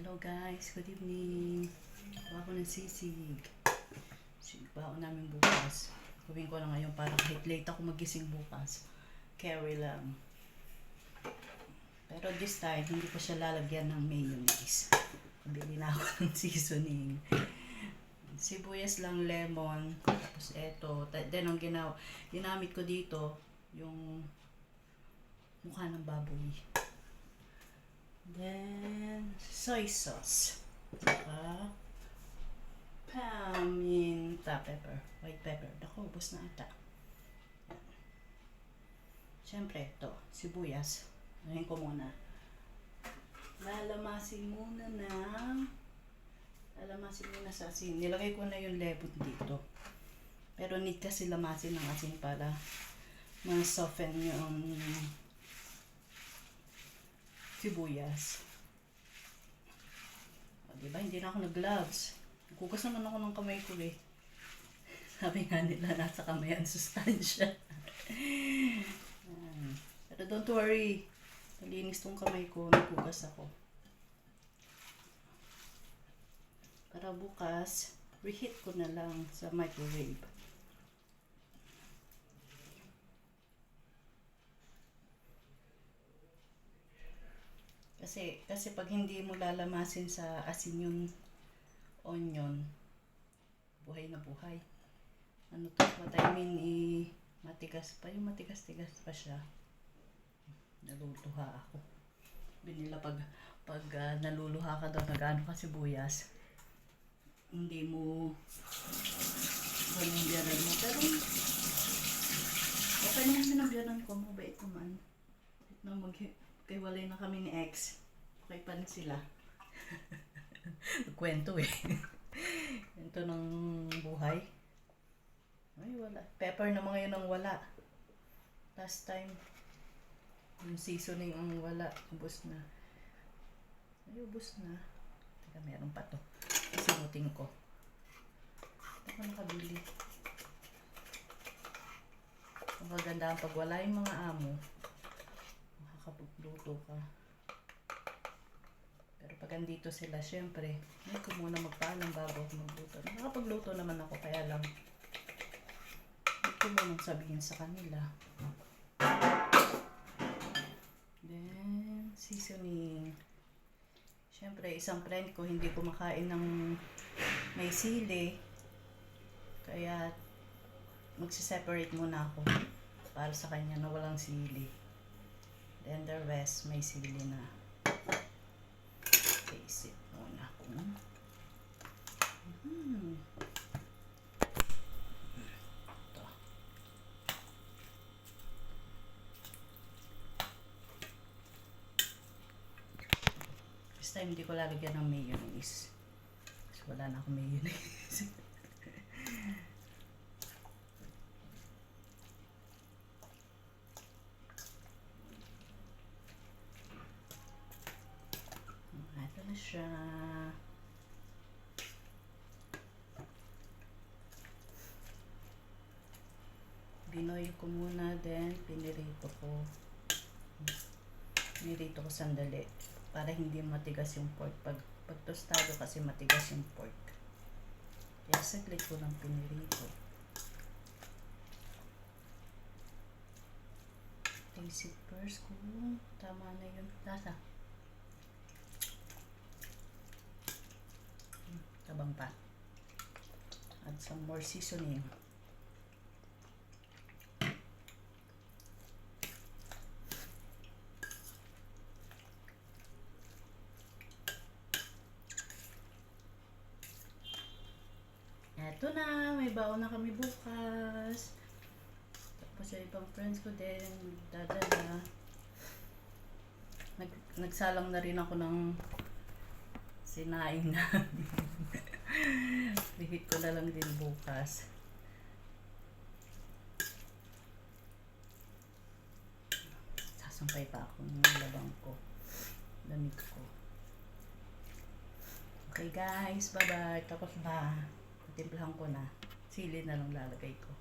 Hello guys, good evening. Gawa ko ng sisig. Baon namin bukas. Gawin ko na ngayon para kahit late ako magising bukas. Carry lang. Pero this time, hindi ko siya lalagyan ng mayonnaise. Bili na ako ng seasoning. Sibuyas lang, lemon. Tapos eto. Then ang ginamit ko dito, yung mukha ng baboy. Then, soy sauce. Saka, paminta pepper. White pepper. Naku, ubos na ata. Siyempre, ito. Sibuyas. Ngayon ko muna. Lalamasin muna sa asin. Nilagay ko na yung lemon dito. Pero need kasi lamasin ng asin para ma-soften yung sibuyas. O, diba? Hindi na ako nag-gloves. Nagkugas naman ako ng kamay ko eh. Sabi nga nila, nasa kamay ang sustansya. Pero don't worry. Malinis tong kamay ko. Nagkugas ako. Para bukas, reheat ko na lang sa microwave. Kasi pag hindi mo lalamasin sa asin yung onion, buhay na buhay. Ano to? What I mean, matigas pa. Yung matigas-tigas pa siya. Naluluha ako. Binila pag naluluha ka daw, nag-ano ka sibuyas, hindi mo biyaran mo. Pero okay naman sinabyaran ko. Mabait naman. Maghiwalay na kami ni ex. Okay pa rin sila. Kwento eh. Kwento ng buhay. Ay, wala. Pepper na mga yun ang wala. Last time, yung seasoning ang wala. Ubus na. Ay, ubus na. Teka, meron pa to. Isinuting ko. Ito ko nakabili. Ang maganda pag wala yung mga amo, makakapagluto ka. Pero pag andito sila, syempre, hindi ko muna magpaalam bago ako magluto. Nakapagluto naman ako, kaya lang hindi ko muna sabihin sa kanila. Then, seasoning. Syempre, isang friend ko hindi kumakain ng may sili. Kaya, magsiseparate muna ako para sa kanya na walang sili. Then the rest, may sili na. Taste it muna ako. Ito. This time, hindi ko lalagyan ng mayonnaise. Kasi wala na akong mayonnaise. Ito na siya. Binoil ko muna, then pinirito ko. Pinirito ko sandali para hindi matigas yung pork. Pag tostado kasi matigas yung pork. Kaya saglit ko lang pinirito. Taste it first kung tama na yung lasa. Tabang pa. Add some more seasoning. Eto na, may baon na kami bukas. Tapos yung ibang friends ko din, dadala. Nagsalang na rin ako ng sinaing na. Bihit ko na lang din bukas. Sasampay pa ako ng labang ko. Damit ko. Okay guys, bye bye. Tapos na. Timplahan ko na. Sili na lang lalagay ko.